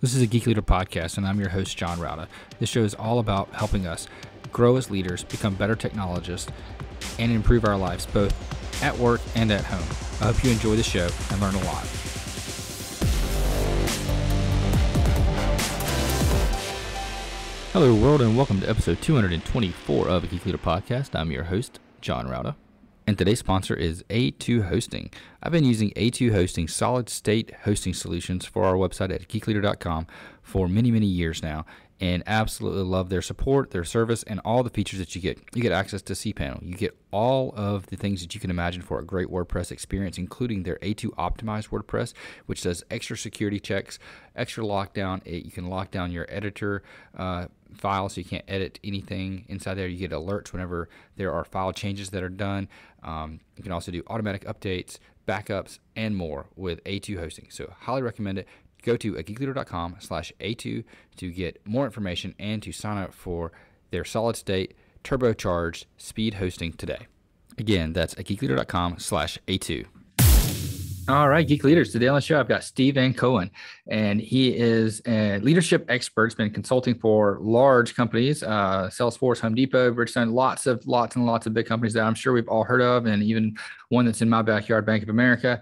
This is a Geek Leader podcast, and I'm your host, John Rauda. This show is all about helping us grow as leaders, become better technologists, and improve our lives both at work and at home. I hope you enjoy the show and learn a lot. Hello, world, and welcome to episode 224 of a Geek Leader podcast. I'm your host, John Rauda. And today's sponsor is A2 Hosting. I've been using A2 Hosting solid state hosting solutions for our website at geekleader.com for many, many years now, and absolutely love their support, their service, and all the features that you get. You get access to cPanel. You get all of the things that you can imagine for a great WordPress experience, including their A2 optimized WordPress, which does extra security checks, extra lockdown. You can lock down your editor file so you can't edit anything inside there. You get alerts whenever there are file changes that are done. You can also do automatic updates, backups, and more with A2 Hosting. So highly recommend it. Go to geekleader.com/A2 to get more information and to sign up for their solid state turbocharged speed hosting today. Again, that's geekleader.com/A2. All right, Geek Leaders. Today on the show, I've got Meyvn Cohen, and he is a leadership expert. He's been consulting for large companies, Salesforce, Home Depot, Bridgestone, lots and lots of big companies that I'm sure we've all heard of, and even one that's in my backyard, Bank of America.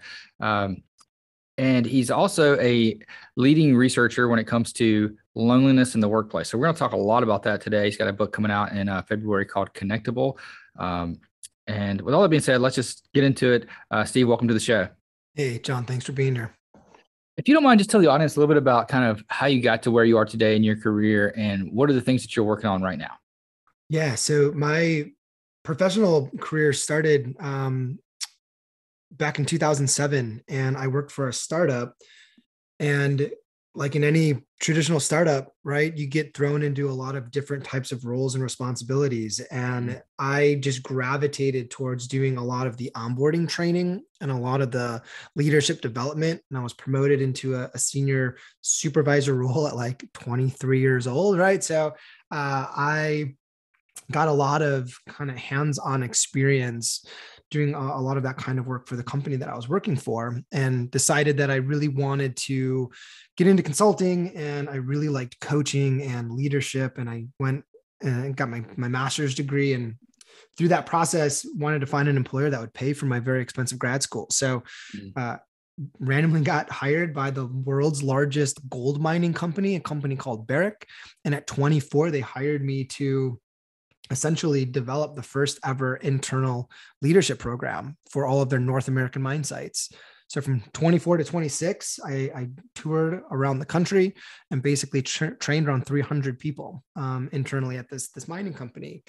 And he's also a leading researcher when it comes to loneliness in the workplace. So we're going to talk a lot about that today. He's got a book coming out in February called Connectable. And with all that being said, let's just get into it. Steve, welcome to the show. Hey, John, thanks for being here. If you don't mind, just tell the audience a little bit about kind of how you got to where you are today in your career and what are the things that you're working on right now? Yeah, so my professional career started back in 2007, and I worked for a startup. And like in any traditional startup, right, you get thrown into a lot of different types of roles and responsibilities. And I just gravitated towards doing a lot of the onboarding training and a lot of the leadership development. And I was promoted into a senior supervisor role at like 23 years old, right? So I got a lot of kind of hands-on experience doing a lot of that kind of work for the company that I was working for, and decided that I really wanted to get into consulting, and I really liked coaching and leadership. And I went and got my master's degree, and through that process wanted to find an employer that would pay for my very expensive grad school. So randomly got hired by the world's largest gold mining company, a company called Barrick. And at 24, they hired me to essentially develop the first ever internal leadership program for all of their North American mine sites. So from 24 to 26, I toured around the country and basically trained around 300 people internally at this mining company.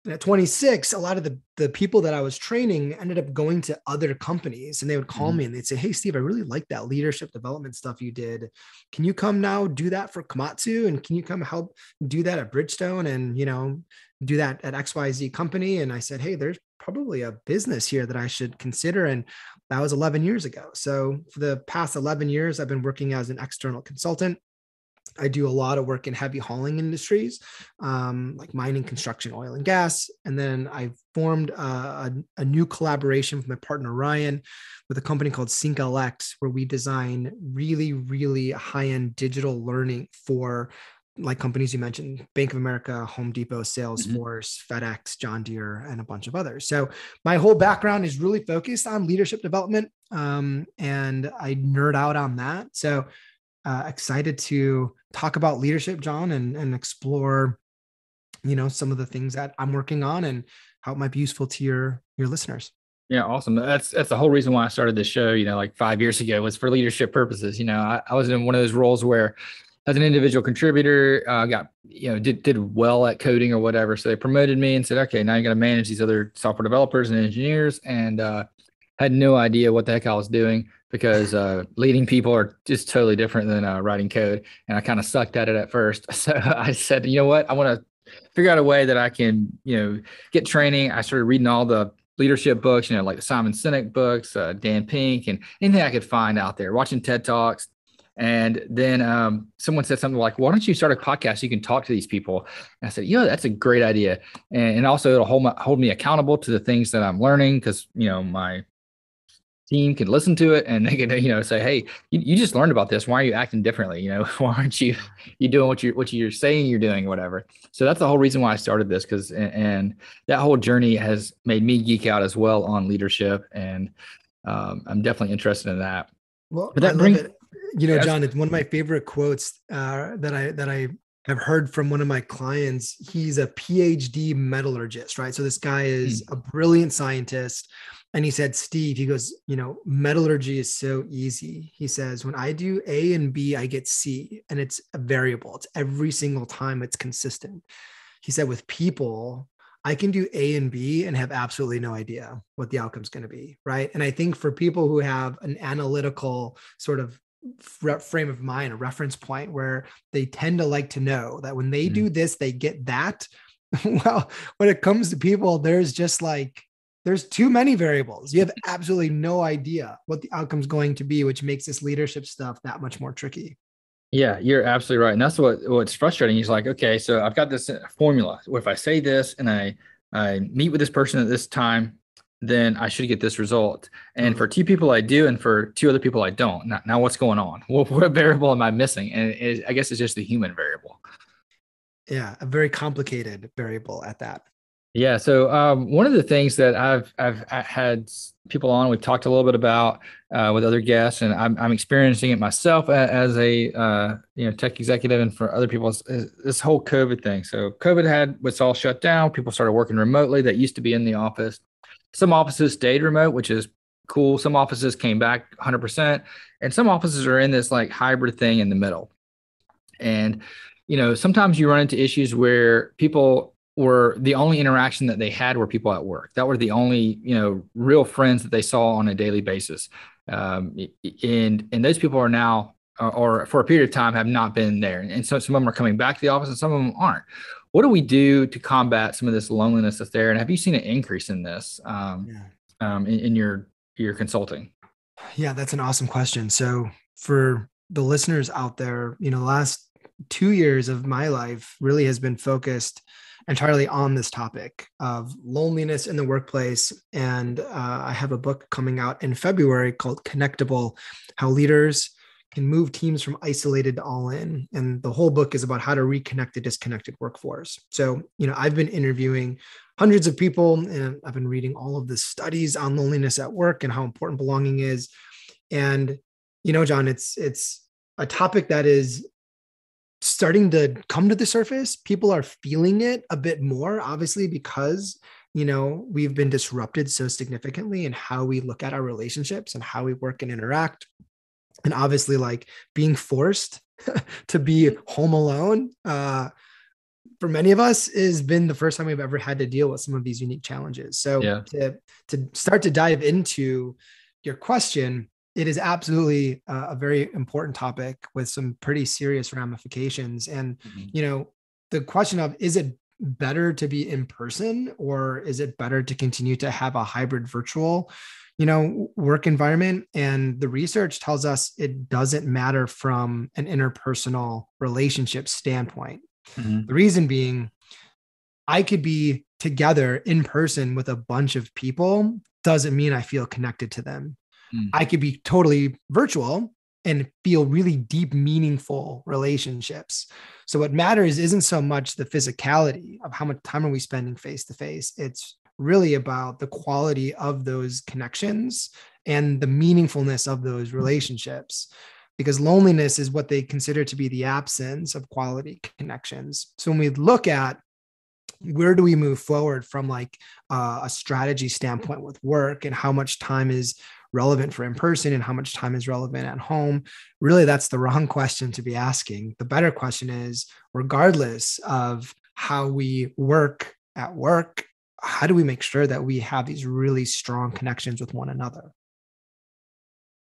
And at 26, a lot of the people that I was training ended up going to other companies, and they would call me and they'd say, "Hey, Steve, I really like that leadership development stuff you did. Can you come now do that for Komatsu? And can you come help do that at Bridgestone and, do that at XYZ company?" And I said, "Hey, there's probably a business here that I should consider." And that was 11 years ago. So for the past 11 years, I've been working as an external consultant. I do a lot of work in heavy hauling industries, like mining, construction, oil and gas. And then I formed a new collaboration with my partner, Ryan, with a company called SyncLX, where we design really, really high-end digital learning for like companies you mentioned, Bank of America, Home Depot, Salesforce, FedEx, John Deere, and a bunch of others. So my whole background is really focused on leadership development, and I nerd out on that. So excited to talk about leadership, John, and explore, some of the things that I'm working on and how it might be useful to your listeners. Yeah, awesome. That's the whole reason why I started this show, like 5 years ago, was for leadership purposes. I was in one of those roles where as an individual contributor, did well at coding or whatever. So they promoted me and said, okay, now you're going to manage these other software developers and engineers, and had no idea what the heck I was doing, because leading people are just totally different than writing code. And I kind of sucked at it at first. So I said, you know what, I want to figure out a way that I can, get training. I started reading all the leadership books, like the Simon Sinek books, Dan Pink, and anything I could find out there, watching TED Talks. And then someone said something like, why don't you start a podcast so you can talk to these people? And I said, that's a great idea. And also it'll hold me accountable to the things that I'm learning, because, my team can listen to it and they can, say, hey, you just learned about this. Why are you acting differently? Why aren't you doing what you're saying you're doing or whatever? So that's the whole reason why I started this, because and that whole journey has made me geek out as well on leadership, and I'm definitely interested in that. Well, But I that love brings it. John, it's one of my favorite quotes that I have heard from one of my clients. He's a PhD metallurgist, right? So this guy is a brilliant scientist. And he said, Steve, he goes, metallurgy is so easy. He says, when I do A and B, I get C, and it's a variable. It's every single time, it's consistent. He said, with people, I can do A and B and have absolutely no idea what the outcome's going to be, right? And I think for people who have an analytical sort of frame of mind, a reference point where they tend to like to know that when they do this, they get that. Well, when it comes to people, there's too many variables. You have absolutely no idea what the outcome's going to be, which makes this leadership stuff that much more tricky. Yeah, you're absolutely right. And that's what's frustrating. He's like, okay, so I've got this formula where if I say this and I meet with this person at this time, then I should get this result. And for two people, I do. And for two other people, I don't. Now what's going on? What variable am I missing? And I guess it's just the human variable. Yeah, a very complicated variable at that. Yeah. So one of the things that I've had people on, we've talked a little bit about with other guests, and I'm experiencing it myself as a tech executive, and for other people, is this whole COVID thing. So COVID was all shut down. People started working remotely that used to be in the office. Some offices stayed remote, which is cool. Some offices came back 100%, and some offices are in this like hybrid thing in the middle. And sometimes you run into issues where people were the only interaction that they had were people at work. That were the only, real friends that they saw on a daily basis. And those people are now, or for a period of time, have not been there. And so some of them are coming back to the office and some of them aren't. What do we do to combat some of this loneliness that's there? And have you seen an increase in this in your consulting? Yeah, that's an awesome question. So for the listeners out there, the last 2 years of my life really has been focused entirely on this topic of loneliness in the workplace. And I have a book coming out in February called Connectable: How Leaders Can Move Teams from Isolated to All In. And the whole book is about how to reconnect the disconnected workforce. So, I've been interviewing hundreds of people, and I've been reading all of the studies on loneliness at work and how important belonging is. And, John, it's a topic that is starting to come to the surface. People are feeling it a bit more, obviously, because, we've been disrupted so significantly in how we look at our relationships and how we work and interact. And obviously, like being forced to be home alone, for many of us has been the first time we've ever had to deal with some of these unique challenges. So to start to dive into your question, it is absolutely a very important topic with some pretty serious ramifications. And, the question of, is it better to be in person, or is it better to continue to have a hybrid virtual, work environment? And the research tells us it doesn't matter from an interpersonal relationship standpoint. Mm-hmm. The reason being, I could be together in person with a bunch of people, doesn't mean I feel connected to them. I could be totally virtual and feel really deep, meaningful relationships. So what matters isn't so much the physicality of how much time are we spending face to face. It's really about the quality of those connections and the meaningfulness of those relationships, because loneliness is what they consider to be the absence of quality connections. So when we look at where do we move forward from like a strategy standpoint with work, and how much time is relevant for in person and how much time is relevant at home, really that's the wrong question to be asking. The better question is, regardless of how we work at work, how do we make sure that we have these really strong connections with one another?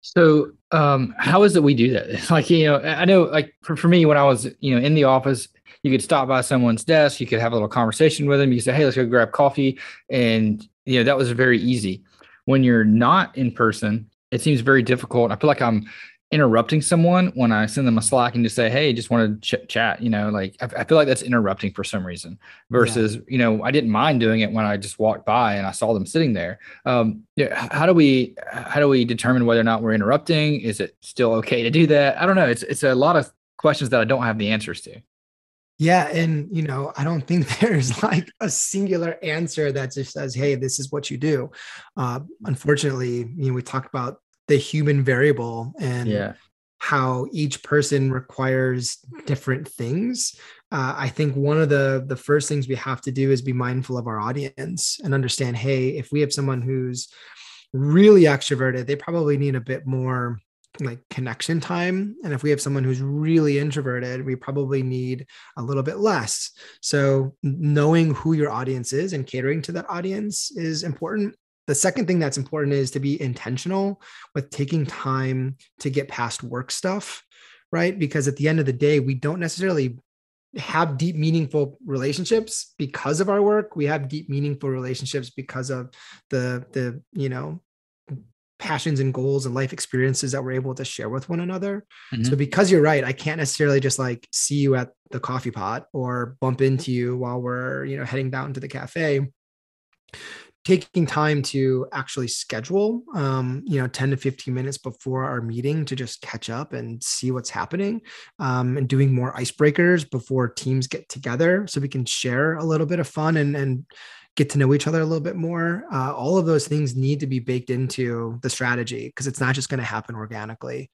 So how is it we do that? Like, I know, like for me, when I was, in the office, you could stop by someone's desk, you could have a little conversation with them. You could say, hey, let's go grab coffee. And, that was very easy. When you're not in person, it seems very difficult. I feel like I'm interrupting someone when I send them a Slack and just say, hey, just wanted to chat, like I feel like that's interrupting for some reason versus, I didn't mind doing it when I just walked by and I saw them sitting there. How do we determine whether or not we're interrupting? Is it still okay to do that? I don't know. It's a lot of questions that I don't have the answers to. Yeah. And, I don't think there's like a singular answer that just says, hey, this is what you do. Unfortunately, we talk about the human variable and how each person requires different things. I think one of the first things we have to do is be mindful of our audience and understand, hey, if we have someone who's really extroverted, they probably need a bit more like connection time. And if we have someone who's really introverted, we probably need a little bit less. So knowing who your audience is and catering to that audience is important. The second thing that's important is to be intentional with taking time to get past work stuff, right? Because at the end of the day, we don't necessarily have deep, meaningful relationships because of our work. We have deep, meaningful relationships because of the passions and goals and life experiences that we're able to share with one another. Mm-hmm. So because you're right, I can't necessarily just like see you at the coffee pot or bump into you while we're, heading down to the cafe. Taking time to actually schedule, 10 to 15 minutes before our meeting to just catch up and see what's happening, and doing more icebreakers before teams get together so we can share a little bit of fun and get to know each other a little bit more. All of those things need to be baked into the strategy because it's not just going to happen organically.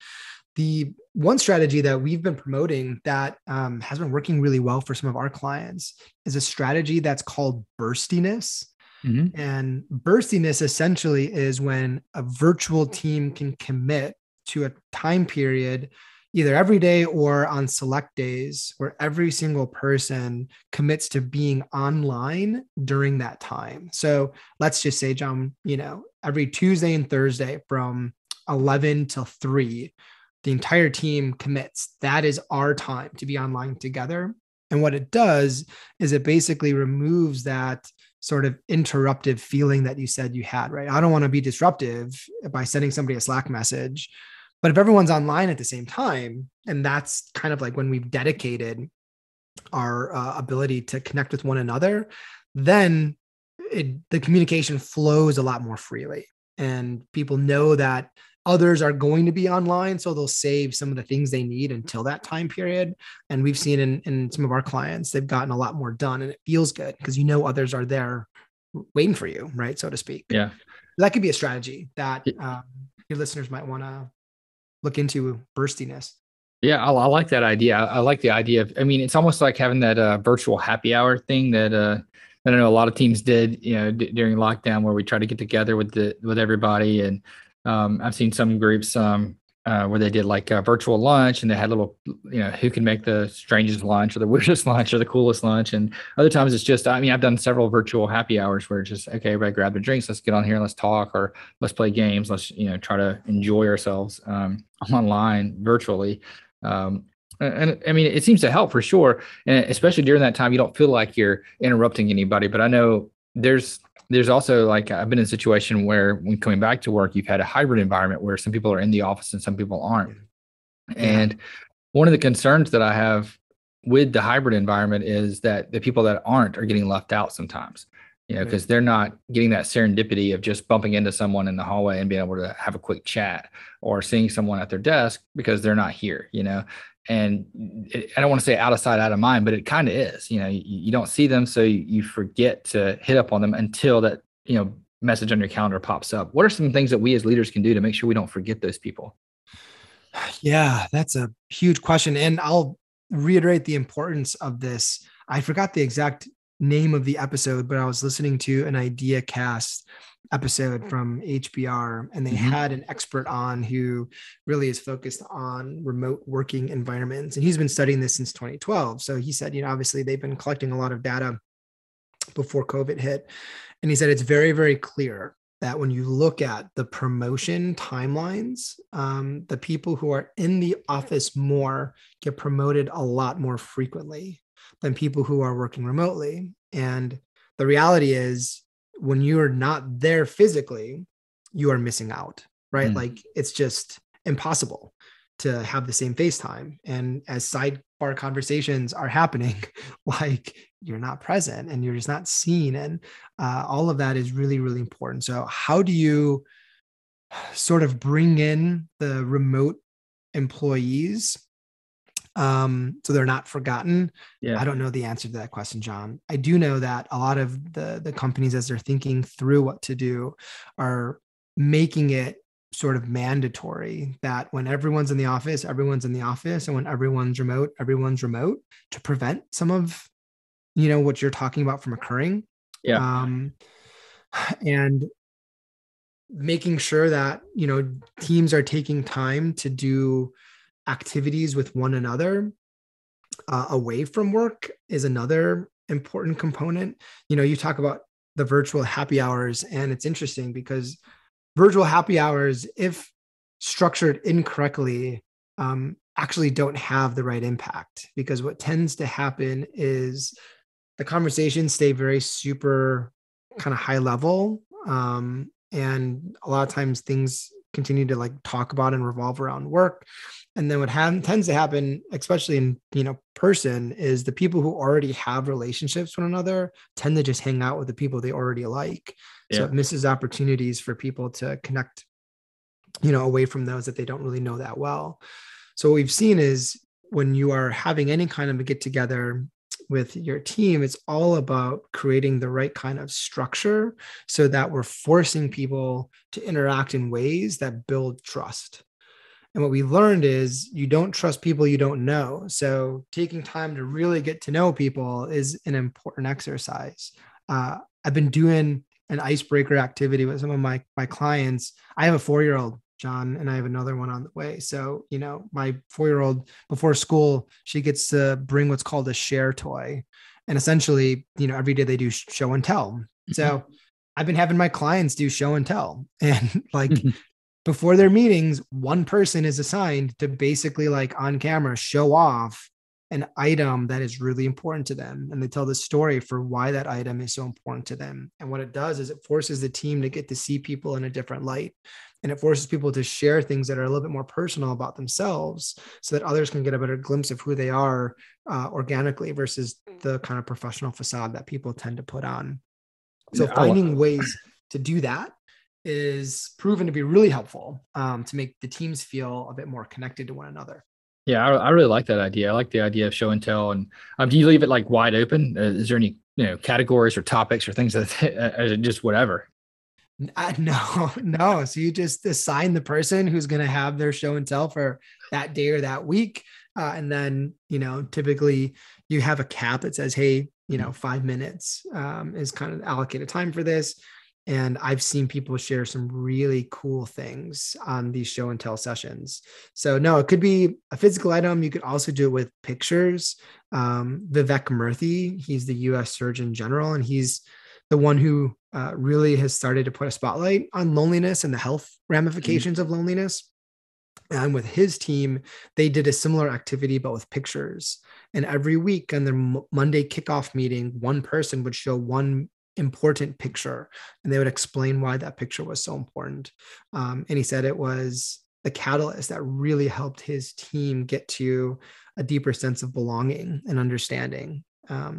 The one strategy that we've been promoting that has been working really well for some of our clients is a strategy that's called Burstiness. Mm-hmm. And Burstiness essentially is when a virtual team can commit to a time period, either every day or on select days, where every single person commits to being online during that time. So let's just say, John, every Tuesday and Thursday from 11 till 3, the entire team commits. That is our time to be online together. And what it does is it basically removes that sort of interruptive feeling that you said you had, right? I don't want to be disruptive by sending somebody a Slack message, but if everyone's online at the same time, and that's kind of like when we've dedicated our ability to connect with one another, then the communication flows a lot more freely. And people know that others are going to be online, so they'll save some of the things they need until that time period. And we've seen in some of our clients, they've gotten a lot more done, and it feels good because others are there waiting for you, right? So to speak. Yeah. That could be a strategy that your listeners might want to look into. Burstiness. Yeah, I like that idea. I like the idea of, it's almost like having that virtual happy hour thing that I know a lot of teams did, during lockdown, where we try to get together with everybody. And I've seen some groups where they did like a virtual lunch, and they had little, who can make the strangest lunch or the weirdest lunch or the coolest lunch. And other times it's just, I've done several virtual happy hours where it's just, okay, everybody grab their drinks, let's get on here and let's talk, or let's play games. Let's, try to enjoy ourselves online virtually. And it seems to help for sure. And especially during that time, you don't feel like you're interrupting anybody. But I know there's also, like, I've been in a situation where when coming back to work, you've had a hybrid environment where some people are in the office and some people aren't. Yeah. And one of the concerns that I have with the hybrid environment is that the people that aren't are getting left out sometimes, because they're not getting that serendipity of just bumping into someone in the hallway and being able to have a quick chat, or seeing someone at their desk because they're not here, And I don't want to say out of sight, out of mind, but it kind of is. You don't see them, so you forget to hit up on them until that message on your calendar pops up. What are some things that we as leaders can do to make sure we don't forget those people? Yeah, that's a huge question, and I'll reiterate the importance of this. I forgot the exact name of the episode, but I was listening to an Idea Cast episode from HBR, and they had an expert on who really is focused on remote working environments. And he's been studying this since 2012. So he said, obviously they've been collecting a lot of data before COVID hit. And he said, it's very, very clear that when you look at the promotion timelines, the people who are in the office more get promoted a lot more frequently than people who are working remotely. And the reality is, when you are not there physically, you are missing out, right? Like, it's just impossible. to have the same FaceTime. And as sidebar conversations are happening, like you're not present and you're just not seen. And all of that is really, really important. So how do you sort of bring in the remote employees so they're not forgotten? Yeah. I don't know the answer to that question, John. I do know that a lot of the companies, as they're thinking through what to do, are making it sort of mandatory that when everyone's in the office, everyone's in the office, and when everyone's remote, to prevent some of what you're talking about from occurring. Yeah. And making sure that teams are taking time to do activities with one another away from work is another important component. You talk about the virtual happy hours, and it's interesting because virtual happy hours, if structured incorrectly, actually don't have the right impact, because what tends to happen is the conversations stay very super kind of high level. And a lot of times things continue to like talk about and revolve around work. And then what tends to happen, especially in person, is the people who already have relationships with one another tend to just hang out with the people they already like. So it misses opportunities for people to connect, away from those that they don't really know that well. So what we've seen is when you are having any kind of a get together with your team, it's all about creating the right kind of structure so that we're forcing people to interact in ways that build trust. And what we learned is you don't trust people you don't know. So taking time to really get to know people is an important exercise. I've been doing an icebreaker activity with some of my clients. I have a 4-year-old, John, and I have another one on the way. So, my 4-year-old, before school, she gets to bring what's called a share toy. And essentially, every day they do show and tell. So I've been having my clients do show and tell. And like before their meetings, one person is assigned to basically like on camera show off an item that is really important to them. And they tell the story for why that item is so important to them. And what it does is it forces the team to get to see people in a different light. And it forces people to share things that are a little bit more personal about themselves so that others can get a better glimpse of who they are organically versus the kind of professional facade that people tend to put on. So finding ways to do that is proven to be really helpful to make the teams feel a bit more connected to one another. Yeah, I really like that idea. I like the idea of show and tell. And do you leave it like wide open? Is there any categories or topics or things that just whatever? No. So you just assign the person who's going to have their show and tell for that day or that week. And then, typically you have a cap that says, hey, 5 minutes is kind of allocated time for this. And I've seen people share some really cool things on these show and tell sessions. So no, it could be a physical item. You could also do it with pictures. Vivek Murthy, he's the US Surgeon General, and he's the one who really has started to put a spotlight on loneliness and the health ramifications of loneliness. And with his team, they did a similar activity, but with pictures. And every week on their Monday kickoff meeting, one person would show one important picture, and they would explain why that picture was so important. And he said it was the catalyst that really helped his team get to a deeper sense of belonging and understanding.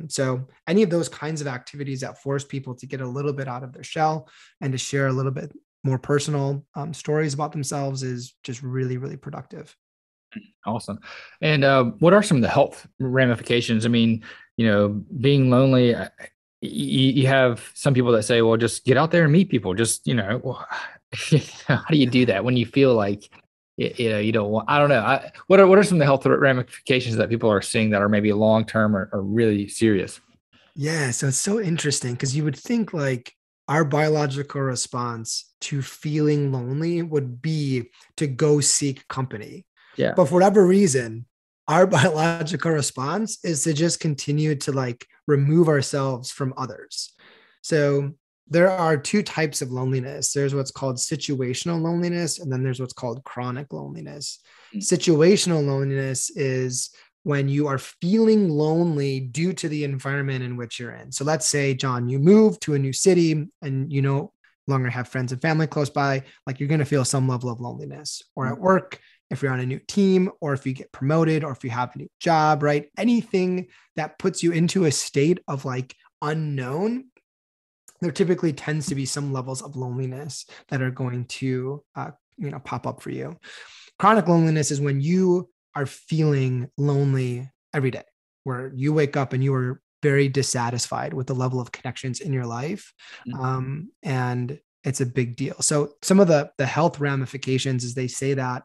So any of those kinds of activities that force people to get a little bit out of their shell and to share a little bit more personal stories about themselves is just really, really productive. Awesome. And what are some of the health ramifications? I mean, being lonely, you have some people that say, well, just get out there and meet people. Just, how do you do that when you feel like, you don't want, I don't know. What are some of the health ramifications that people are seeing that are maybe long-term or really serious? Yeah. So it's so interesting because you would think like our biological response to feeling lonely would be to go seek company. Yeah. But for whatever reason, our biological response is to just continue to like remove ourselves from others. So there are two types of loneliness. There's what's called situational loneliness, and then there's what's called chronic loneliness. Situational loneliness is when you are feeling lonely due to the environment in which you're in. So let's say, John, you move to a new city and you no longer have friends and family close by, like you're going to feel some level of loneliness. Or at work, if you're on a new team, or if you get promoted, or if you have a new job, right? Anything that puts you into a state of like unknown, there typically tends to be some levels of loneliness that are going to, pop up for you. Chronic loneliness is when you are feeling lonely every day, where you wake up and you are very dissatisfied with the level of connections in your life. And it's a big deal. So some of the health ramifications is they say that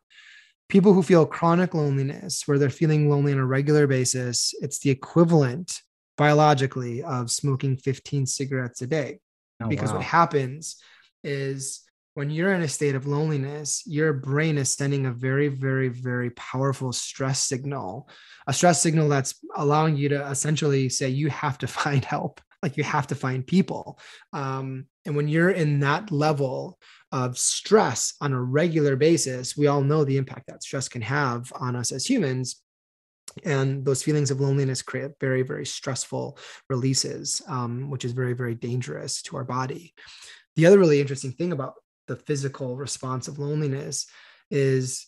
people who feel chronic loneliness, where they're feeling lonely on a regular basis, it's the equivalent biologically of smoking 15 cigarettes a day. Oh, because wow. what happens is when you're in a state of loneliness, your brain is sending a very, very, very powerful stress signal, a stress signal that's allowing you to essentially say you have to find help, like you have to find people. And when you're in that level of stress on a regular basis, we all know the impact that stress can have on us as humans. And those feelings of loneliness create very, very stressful releases, which is very, very dangerous to our body. The other really interesting thing about the physical response of loneliness is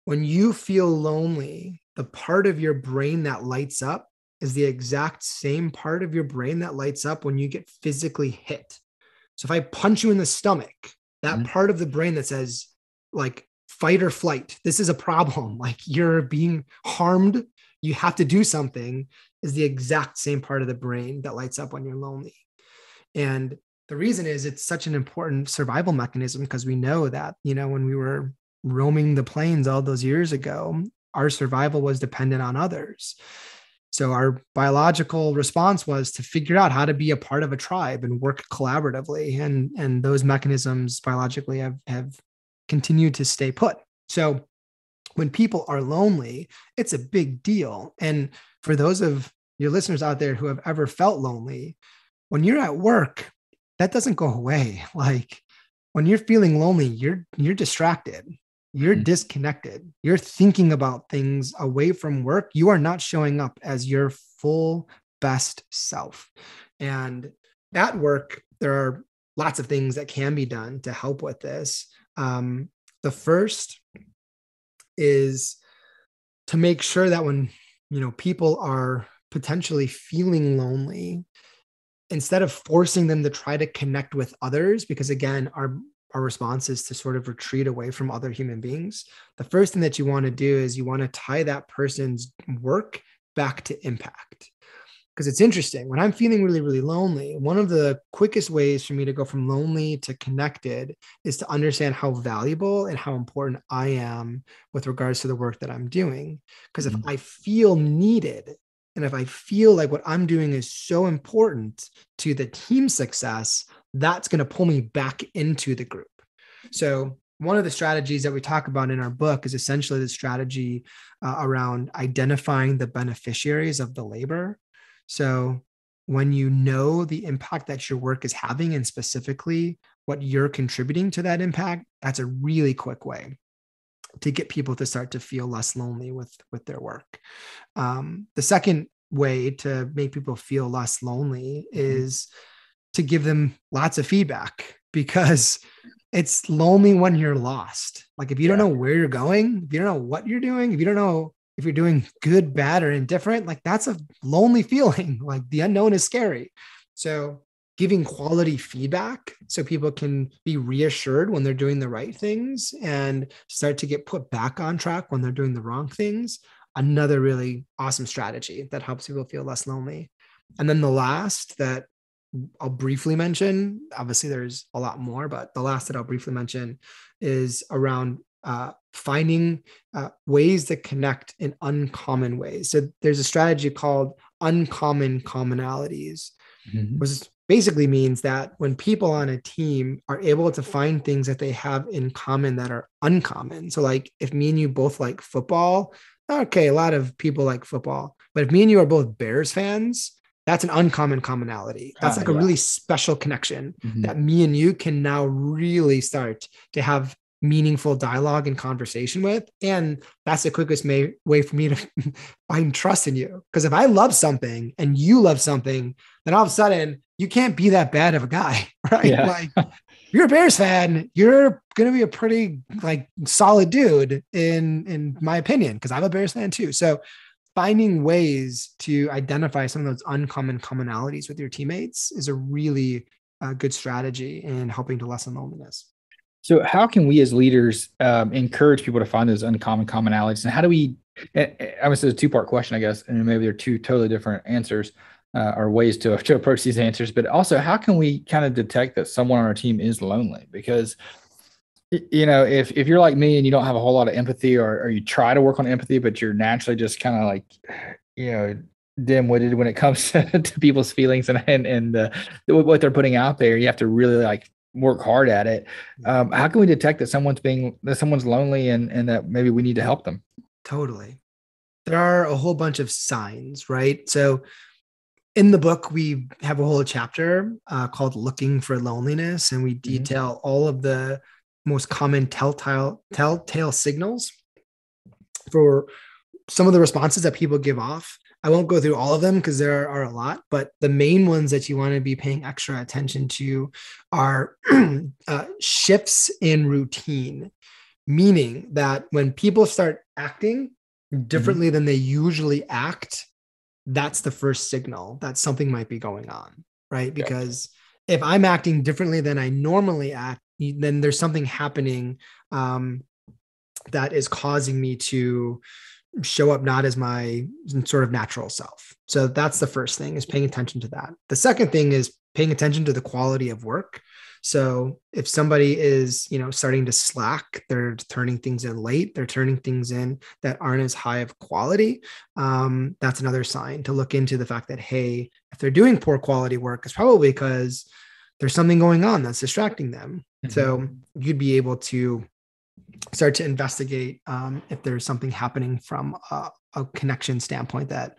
when you feel lonely, the part of your brain that lights up is the exact same part of your brain that lights up when you get physically hit. So if I punch you in the stomach, that part of the brain that says like fight or flight, this is a problem, like you're being harmed, you have to do something, is the exact same part of the brain that lights up when you're lonely. And the reason is it's such an important survival mechanism, because we know that, when we were roaming the plains all those years ago, our survival was dependent on others. So our biological response was to figure out how to be a part of a tribe and work collaboratively. And those mechanisms biologically have continued to stay put. So when people are lonely, it's a big deal. And for those of your listeners out there who have ever felt lonely, when you're at work, that doesn't go away. Like when you're feeling lonely, you're distracted, you're disconnected, you're thinking about things away from work. You are not showing up as your full best self. And at work, there are lots of things that can be done to help with this. The first is to make sure that when, people are potentially feeling lonely, instead of forcing them to try to connect with others, because again, our response is to sort of retreat away from other human beings. The first thing that you want to do is you want to tie that person's work back to impact. Because it's interesting, when I'm feeling really, really lonely, one of the quickest ways for me to go from lonely to connected is to understand how valuable and how important I am with regards to the work that I'm doing. Because if I feel needed, and if I feel like what I'm doing is so important to the team's success, that's going to pull me back into the group. So one of the strategies that we talk about in our book is essentially the strategy around identifying the beneficiaries of the labor. So when you know the impact that your work is having, and specifically what you're contributing to that impact, that's a really quick way to get people to start to feel less lonely with their work. The second way to make people feel less lonely is to give them lots of feedback, because it's lonely when you're lost. Like if you don't know where you're going, if you don't know what you're doing, if you don't know if you're doing good, bad, or indifferent, like that's a lonely feeling. Like the unknown is scary. So giving quality feedback so people can be reassured when they're doing the right things and start to get put back on track when they're doing the wrong things. Another really awesome strategy that helps people feel less lonely. And then the last that I'll briefly mention, obviously there's a lot more, but the last that I'll briefly mention is around finding ways to connect in uncommon ways. So there's a strategy called uncommon commonalities, which basically means that when people on a team are able to find things that they have in common that are uncommon. So like if me and you both like football, okay, a lot of people like football, but if me and you are both Bears fans, that's an uncommon commonality. That's like a really special connection that me and you can now really start to have meaningful dialogue and conversation with. And that's the quickest way for me to find trust in you. Because if I love something and you love something, then all of a sudden you can't be that bad of a guy, right? Yeah. Like you're a Bears fan, you're going to be a pretty like solid dude in my opinion, because I'm a Bears fan too. So finding ways to identify some of those uncommon commonalities with your teammates is a really good strategy in helping to lessen loneliness. So how can we as leaders encourage people to find those uncommon commonalities? And how do we, I would say it's a two-part question, I guess, and maybe they're two totally different answers or ways to approach these answers, but also how can we kind of detect that someone on our team is lonely? Because, you know, if you're like me and you don't have a whole lot of empathy or you try to work on empathy, but you're naturally just kind of like, you know, dim-witted when it comes to people's feelings and what they're putting out there, you have to really like work hard at it. How can we detect that someone's lonely and that maybe we need to help them? Totally. There are a whole bunch of signs, right? So in the book, we have a whole chapter called Looking for Loneliness, and we detail all of the most common telltale signals for some of the responses that people give off. I won't go through all of them because there are a lot, but the main ones that you want to be paying extra attention to are shifts in routine, meaning that when people start acting differently than they usually act, that's the first signal that something might be going on, right? Because if I'm acting differently than I normally act, then there's something happening that is causing me to show up not as my sort of natural self. So that's the first thing, is paying attention to that. The second thing is paying attention to the quality of work. So if somebody is, you know, starting to slack, they're turning things in late, they're turning things in that aren't as high of quality. That's another sign to look into the fact that, hey, if they're doing poor quality work, it's probably because there's something going on that's distracting them. So you'd be able to start to investigate if there's something happening from a connection standpoint that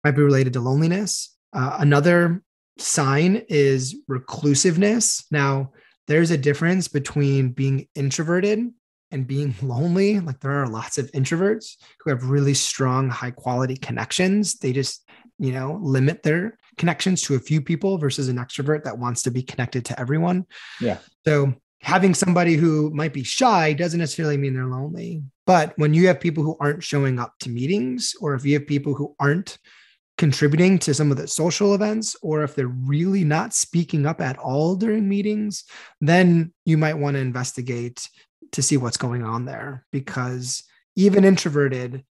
might be related to loneliness. Another sign is reclusiveness. Now, there's a difference between being introverted and being lonely. Like, there are lots of introverts who have really strong, high quality connections. They just, you know, limit their connections to a few people versus an extrovert that wants to be connected to everyone. Yeah. So having somebody who might be shy doesn't necessarily mean they're lonely. But when you have people who aren't showing up to meetings, or if you have people who aren't contributing to some of the social events, or if they're really not speaking up at all during meetings, then you might want to investigate to see what's going on there. Because even introverted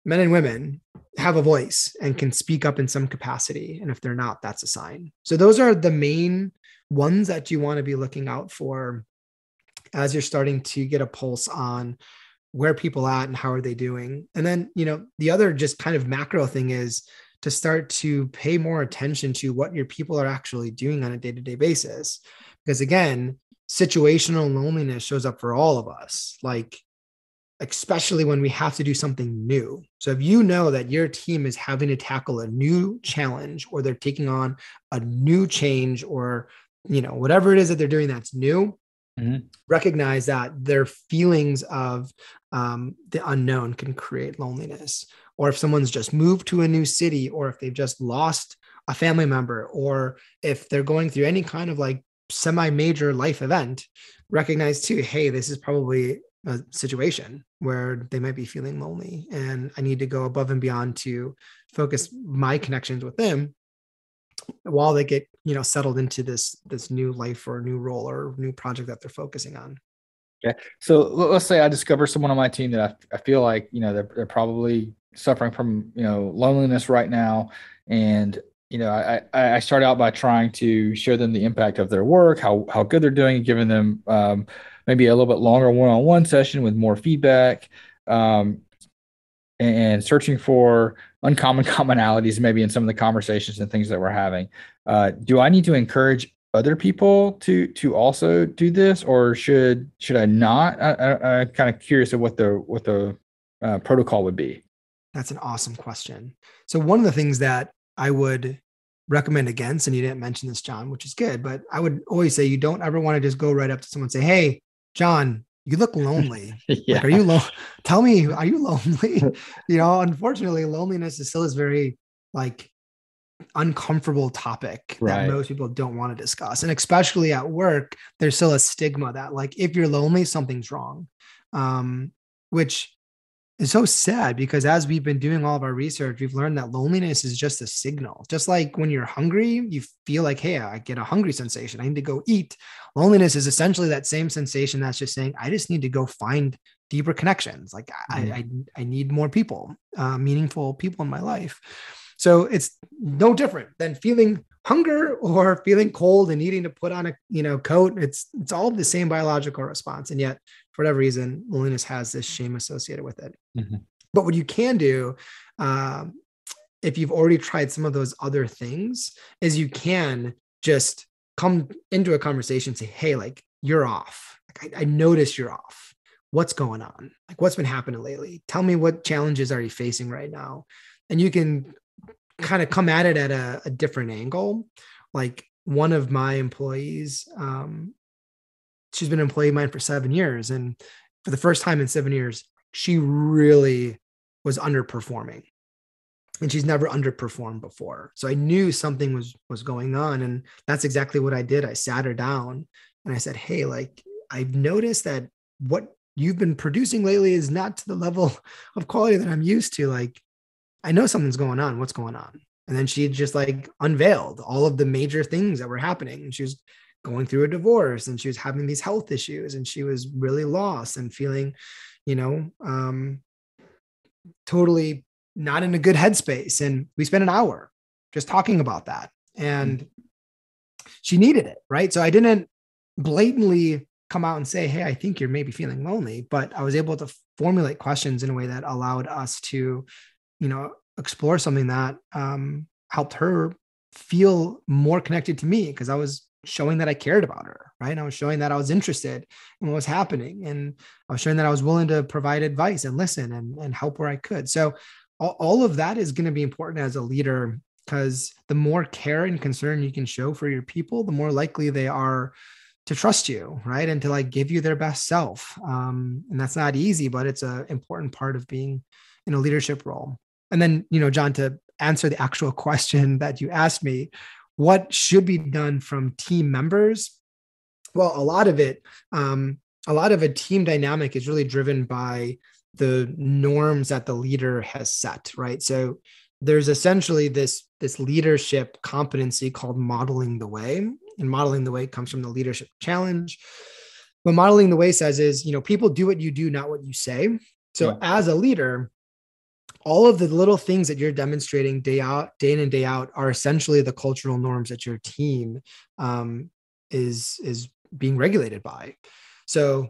men and women have a voice and can speak up in some capacity. And if they're not, that's a sign. So those are the main ones that you want to be looking out for as you're starting to get a pulse on where people at and how are they doing. And then, you know, the other just kind of macro thing is to start to pay more attention to what your people are actually doing on a day-to-day basis. Because again, situational loneliness shows up for all of us, like, especially when we have to do something new. So if you know that your team is having to tackle a new challenge, or they're taking on a new change, or, you know, whatever it is that they're doing that's new, recognize that their feelings of the unknown can create loneliness. Or if someone's just moved to a new city, or if they've just lost a family member, or if they're going through any kind of like semi-major life event, recognize too, hey, this is probably a situation where they might be feeling lonely, and I need to go above and beyond to focus my connections with them while they get, you know, settled into this new life or new role or new project that they're focusing on. Okay. So let's say I discover someone on my team that I feel like, you know, they're probably suffering from, you know, loneliness right now. And, you know, I start out by trying to show them the impact of their work, how good they're doing, giving them maybe a little bit longer one-on-one session with more feedback, and searching for uncommon commonalities, maybe in some of the conversations and things that we're having. Do I need to encourage other people to also do this, or should I not? I'm kind of curious of what the protocol would be. That's an awesome question. So one of the things that I would recommend against, and you didn't mention this, John, which is good, but I would always say you don't ever want to just go right up to someone and say, hey, John, you look lonely. Yeah. Like, are you lonely? Tell me, are you lonely? You know, unfortunately, loneliness is still is very like uncomfortable topic that Right. most people don't want to discuss. And especially at work, there's still a stigma that like, if you're lonely, something's wrong. Which is so sad because as we've been doing all of our research, we've learned that loneliness is just a signal. Just like when you're hungry, you feel like, hey, I get a hungry sensation. I need to go eat. Loneliness is essentially that same sensation that's just saying, I just need to go find deeper connections. Like I need more people, meaningful people in my life. So it's no different than feeling hunger or feeling cold and needing to put on a coat. It's all the same biological response. And yet, for whatever reason, loneliness has this shame associated with it. Mm-hmm. But what you can do, if you've already tried some of those other things, is you can just come into a conversation and say, hey, like you're off. Like, I notice you're off. What's going on? Like what's been happening lately? Tell me what challenges are you facing right now? And you can kind of come at it at a different angle. Like one of my employees, she's been an employee of mine for 7 years. And for the first time in 7 years, she really was underperforming. And she's never underperformed before. So I knew something was going on. And that's exactly what I did. I sat her down and I said, hey, like I've noticed that what you've been producing lately is not to the level of quality that I'm used to. Like, I know something's going on. What's going on? And then she just like unveiled all of the major things that were happening. And she was going through a divorce and she was having these health issues and she was really lost and feeling, totally not in a good headspace. And we spent an hour just talking about that. And she needed it, right? So I didn't blatantly come out and say, hey, I think you're maybe feeling lonely, but I was able to formulate questions in a way that allowed us to, explore something that helped her feel more connected to me because I was showing that I cared about her, right? And I was showing that I was interested in what was happening. And I was showing that I was willing to provide advice and listen and help where I could. So all of that is going to be important as a leader because the more care and concern you can show for your people, the more likely they are to trust you, right? And to like give you their best self. And that's not easy, but it's an important part of being in a leadership role. And then, John, to answer the actual question that you asked me, what should be done from team members? Well, a lot of a team dynamic is really driven by the norms that the leader has set, right? So there's essentially this leadership competency called modeling the way. And modeling the way comes from the leadership challenge. What modeling the way says is, people do what you do, not what you say. So as a leader, all of the little things that you're demonstrating day in and day out are essentially the cultural norms that your team is being regulated by. So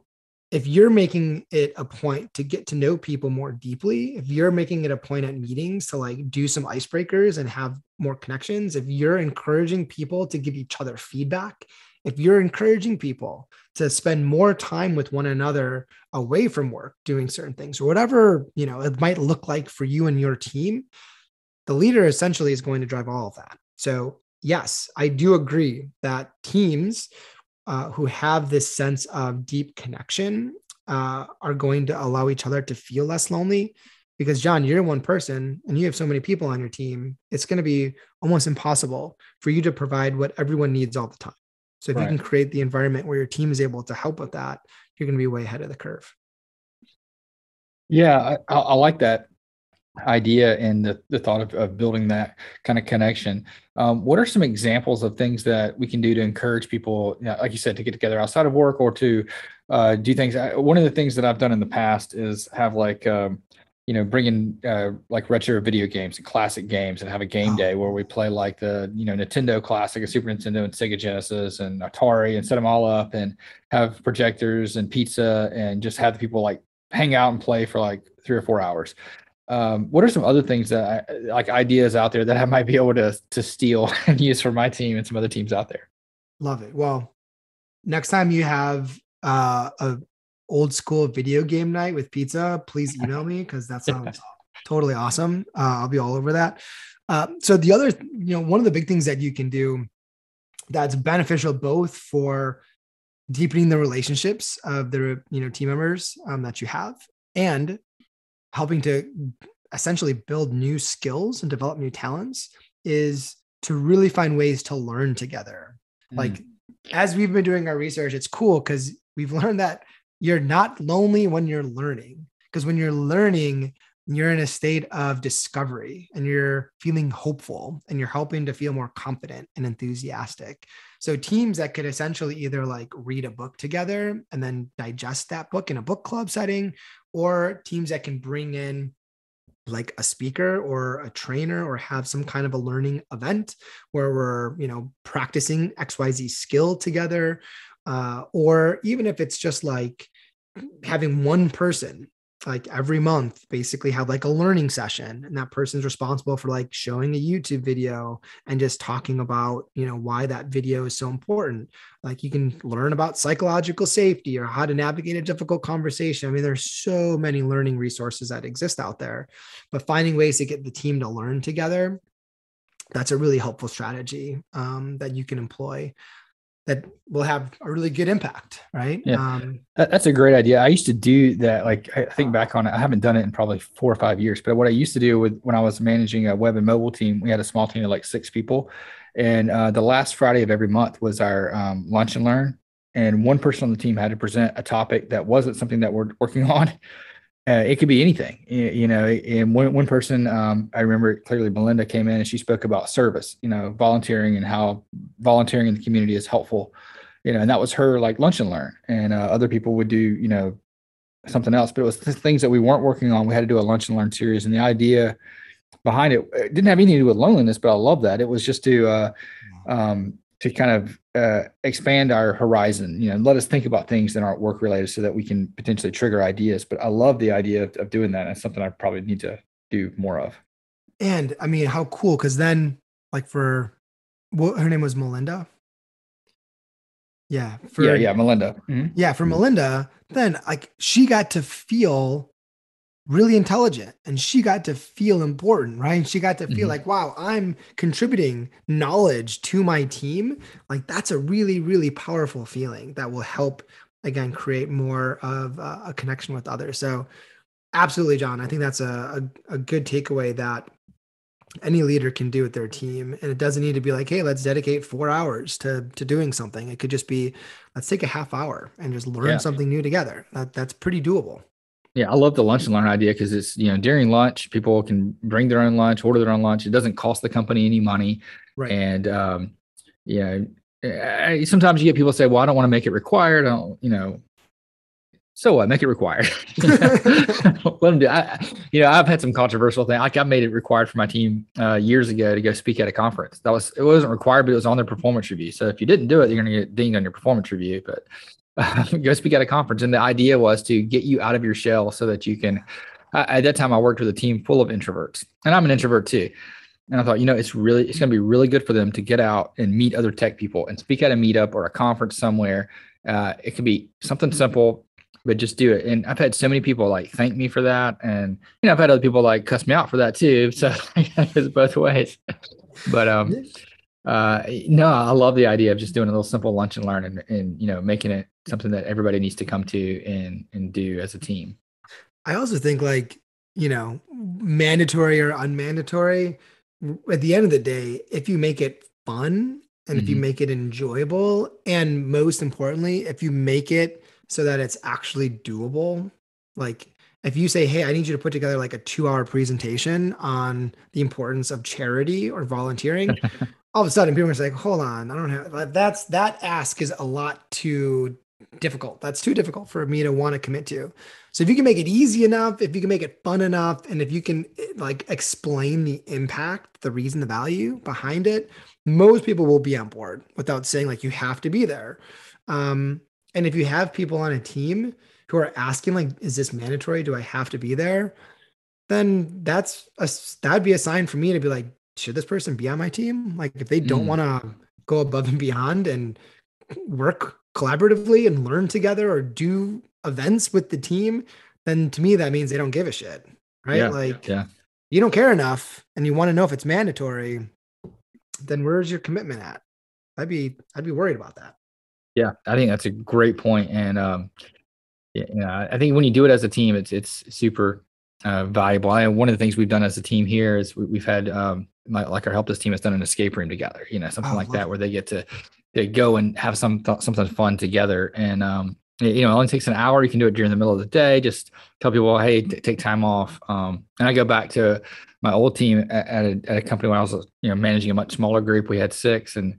if you're making it a point to get to know people more deeply, if you're making it a point at meetings to like do some icebreakers and have more connections, if you're encouraging people to give each other feedback, if you're encouraging people to spend more time with one another away from work, doing certain things or whatever, it might look like for you and your team, the leader essentially is going to drive all of that. So yes, I do agree that teams who have this sense of deep connection are going to allow each other to feel less lonely. Because John, you're one person and you have so many people on your team, it's going to be almost impossible for you to provide what everyone needs all the time. So if you can create the environment where your team is able to help with that, you're going to be way ahead of the curve. Yeah, I like that idea and the thought of building that kind of connection. What are some examples of things that we can do to encourage people, like you said, to get together outside of work or to do things? One of the things that I've done in the past is have like, bring in like retro video games and classic games and have a game day where we play like the, Nintendo Classic, a Super Nintendo and Sega Genesis and Atari and set them all up and have projectors and pizza and just have the people like hang out and play for like 3 or 4 hours. What are some other things that like ideas out there that I might be able to steal and use for my team and some other teams out there? Love it. Well, next time you have a old school video game night with pizza, please email me because that sounds totally awesome. I'll be all over that. So the other, one of the big things that you can do that's beneficial both for deepening the relationships of the team members that you have and helping to essentially build new skills and develop new talents is to really find ways to learn together. Like, as we've been doing our research, it's cool because we've learned that you're not lonely when you're learning, because when you're learning, you're in a state of discovery and you're feeling hopeful and you're helping to feel more confident and enthusiastic. So teams that could essentially either like read a book together and then digest that book in a book club setting, or teams that can bring in like a speaker or a trainer or have some kind of a learning event where we're, practicing XYZ skill together. Or even if it's just like having one person like every month basically have like a learning session, and that person's responsible for like showing a YouTube video and just talking about, why that video is so important. Like you can learn about psychological safety or how to navigate a difficult conversation. I mean, there's so many learning resources that exist out there, but finding ways to get the team to learn together, that's a really helpful strategy that you can employ that will have a really good impact, right? Yeah, that's a great idea. I used to do that. Like, I think back on it, I haven't done it in probably 4 or 5 years, but what I used to do when I was managing a web and mobile team, we had a small team of like 6 people. And the last Friday of every month was our lunch and learn. And one person on the team had to present a topic that wasn't something that we're working on. It could be anything, and one person, I remember it clearly, Melinda came in and she spoke about service, volunteering and how volunteering in the community is helpful, and that was her like lunch and learn. And other people would do, something else, but it was things that we weren't working on. We had to do a lunch and learn series. And the idea behind it didn't have anything to do with loneliness, but I love that. It was just to kind of expand our horizon, let us think about things that aren't work related so that we can potentially trigger ideas. But I love the idea of doing that. It's something I probably need to do more of. And I mean, how cool. Cause then like her name was Melinda. Yeah. Yeah. Melinda. Mm-hmm. Yeah. For Melinda, then like she got to feel really intelligent and she got to feel important, right? And she got to feel like, wow, I'm contributing knowledge to my team. Like that's a really, really powerful feeling that will help, again, create more of a connection with others. So absolutely, John, I think that's a good takeaway that any leader can do with their team. And it doesn't need to be like, hey, let's dedicate 4 hours to doing something. It could just be, let's take a half hour and just learn something new together. That's pretty doable. Yeah, I love the lunch and learn idea because it's, during lunch, people can bring their own lunch, order their own lunch. It doesn't cost the company any money. Right. And, sometimes you get people say, well, I don't want to make it required. I don't, so what? Make it required. Let them do. I've had some controversial things. Like I made it required for my team years ago to go speak at a conference. It wasn't required, but it was on their performance review. So if you didn't do it, you're going to get dinged on your performance review. But go speak at a conference. And the idea was to get you out of your shell so that you can, at that time I worked with a team full of introverts, and I'm an introvert too. And I thought, it's going to be really good for them to get out and meet other tech people and speak at a meetup or a conference somewhere. It could be something simple, but just do it. And I've had so many people like thank me for that. And, I've had other people like cuss me out for that too. So it's both ways. But, no, I love the idea of just doing a little simple lunch and learn and making it something that everybody needs to come to and do as a team. I also think like, mandatory or unmandatory, at the end of the day, if you make it fun and if you make it enjoyable, and most importantly, if you make it so that it's actually doable, like if you say, hey, I need you to put together like a 2-hour presentation on the importance of charity or volunteering, all of a sudden people are like, hold on, I don't have that ask is a lot too difficult. That's too difficult for me to want to commit to. So if you can make it easy enough, if you can make it fun enough, and if you can like explain the impact, the reason, the value behind it, most people will be on board without saying like you have to be there. And if you have people on a team who are asking like, is this mandatory? Do I have to be there? Then that'd be a sign for me to be like, should this person be on my team? Like if they don't want to go above and beyond and work collaboratively and learn together or do events with the team, then to me, that means they don't give a shit, right? You don't care enough and you want to know if it's mandatory, then where's your commitment at? I'd be worried about that. Yeah, I think that's a great point. And, I think when you do it as a team, it's super, valuable. And one of the things we've done as a team here is we've had like our help desk team has done an escape room together, something like that, where they get to go and have something fun together. And it only takes an hour. You can do it during the middle of the day. Just tell people, hey, take time off. And I go back to my old team at a company when I was managing a much smaller group. We had 6, and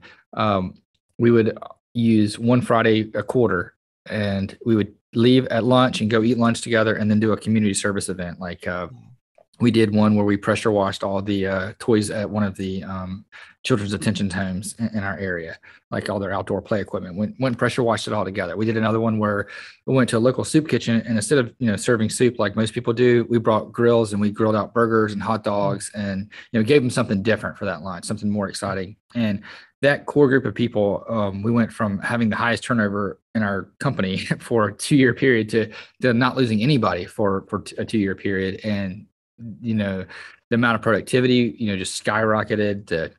we would use one Friday a quarter, and we would leave at lunch and go eat lunch together, and then do a community service event. Like we did one where we pressure washed all the toys at one of the children's attention homes in our area, like all their outdoor play equipment. Went and pressure washed it all together. We did another one where we went to a local soup kitchen, and instead of serving soup like most people do, we brought grills and we grilled out burgers and hot dogs, and gave them something different for that lunch, something more exciting. And that core group of people, we went from having the highest turnover in our company for a 2-year period to not losing anybody for a 2-year period. And the amount of productivity just skyrocketed. The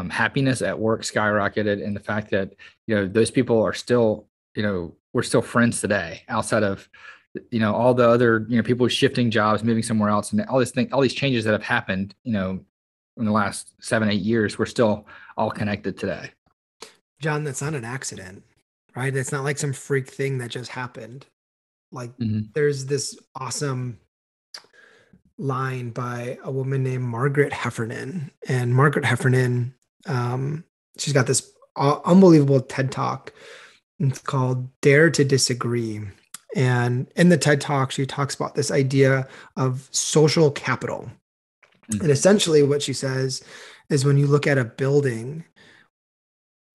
happiness at work skyrocketed, and the fact that those people are still we're still friends today, outside of all the other people shifting jobs, moving somewhere else, and all these changes that have happened in the last 7-8 years. We're still all connected today. John, that's not an accident, right? It's not like some freak thing that just happened. Like there's this awesome line by a woman named Margaret Heffernan, and Margaret Heffernan, she's got this unbelievable TED Talk. It's called Dare to Disagree. And in the TED Talk, she talks about this idea of social capital. And essentially what she says is, when you look at a building,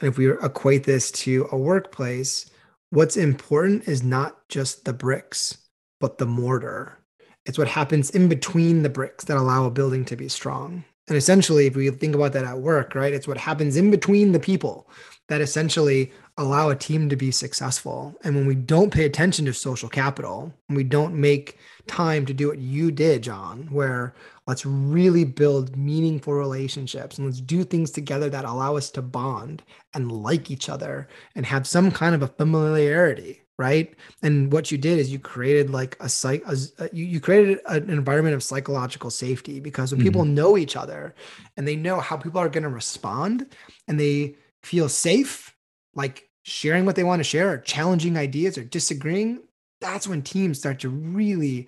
and if we equate this to a workplace, what's important is not just the bricks, but the mortar. It's what happens in between the bricks that allow a building to be strong. And essentially, if we think about that at work, right, it's what happens in between the people that essentially allow a team to be successful. And when we don't pay attention to social capital, and we don't make time to do what you did, John, where let's really build meaningful relationships and let's do things together that allow us to bond and like each other and have some kind of a familiarity, right? And what you did is you created like you created an environment of psychological safety, because when people know each other and they know how people are going to respond, and they feel safe, like sharing what they want to share, or challenging ideas, or disagreeing, that's when teams start to really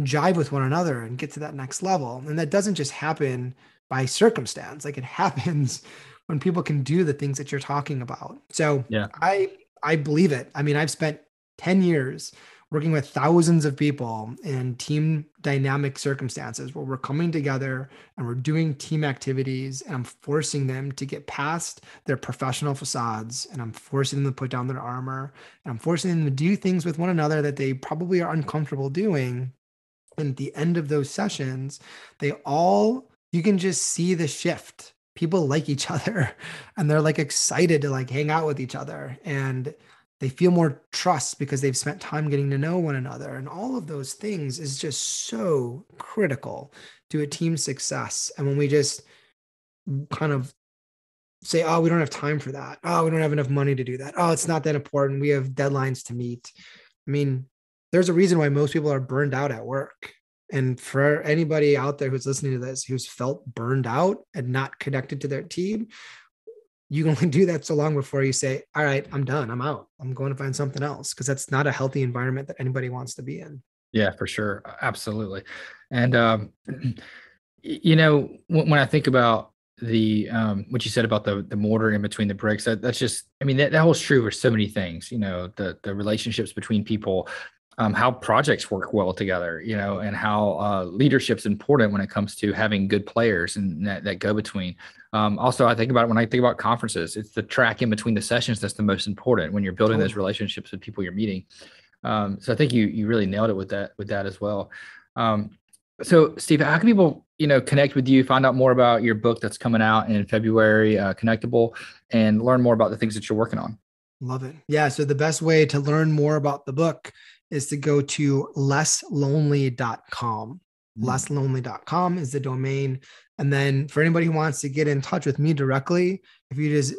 jive with one another and get to that next level. And that doesn't just happen by circumstance. Like, it happens when people can do the things that you're talking about. So yeah, I believe it. I mean, I've spent 10 years working with thousands of people in team dynamic circumstances where we're coming together and we're doing team activities, and I'm forcing them to get past their professional facades, and I'm forcing them to put down their armor, and I'm forcing them to do things with one another that they probably are uncomfortable doing. And at the end of those sessions, you can just see the shift. People like each other, and they're like excited to like hang out with each other, and they feel more trust because they've spent time getting to know one another. And all of those things is just so critical to a team's success. And when we just kind of say, oh, we don't have time for that. Oh, we don't have enough money to do that. Oh, it's not that important. We have deadlines to meet. I mean, there's a reason why most people are burned out at work. And for anybody out there who's listening to this, who's felt burned out and not connected to their team, you can only do that so long before you say, all right, I'm done. I'm out. I'm going to find something else, because that's not a healthy environment that anybody wants to be in. Yeah, for sure. Absolutely. And, when I think about the what you said about the mortar in between the bricks, that's just, I mean, that holds true for so many things, the relationships between people, how projects work well together, and how leadership's important when it comes to having good players and that go between. Also, I think about it when I think about conferences. It's the track in between the sessions that's the most important when you're building those relationships with people you're meeting. So I think you really nailed it with that as well. So Steve, how can people connect with you, find out more about your book that's coming out in February, Connectable, and learn more about the things that you're working on? Love it. Yeah. So the best way to learn more about the book is to go to lesslonely.com. Lesslonely.com is the domain. And then for anybody who wants to get in touch with me directly, if you just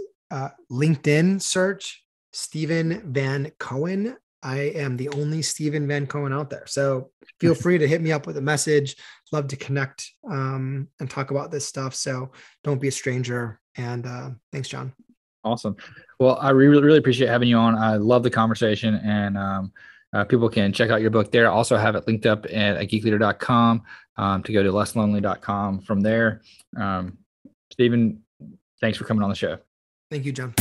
LinkedIn search Stephen Van Cohen, I am the only Stephen Van Cohen out there. So feel free to hit me up with a message. Love to connect and talk about this stuff. So don't be a stranger. And thanks, John. Awesome. Well, I really appreciate having you on. I love the conversation, and people can check out your book there. I also have it linked up at geekleader.com to go to lesslonely.com from there. Stephen, thanks for coming on the show. Thank you, John.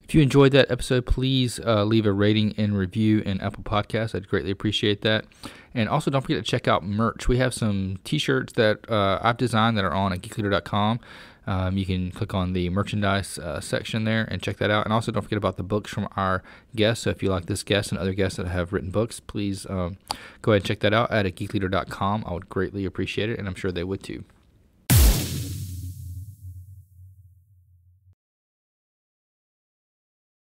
If you enjoyed that episode, please leave a rating and review in Apple Podcasts. I'd greatly appreciate that. And also don't forget to check out merch. We have some t-shirts that I've designed that are on at geekleader.com. You can click on the merchandise section there and check that out. And also don't forget about the books from our guests. So if you like this guest and other guests that have written books, please go ahead and check that out at geekleader.com. I would greatly appreciate it, and I'm sure they would too.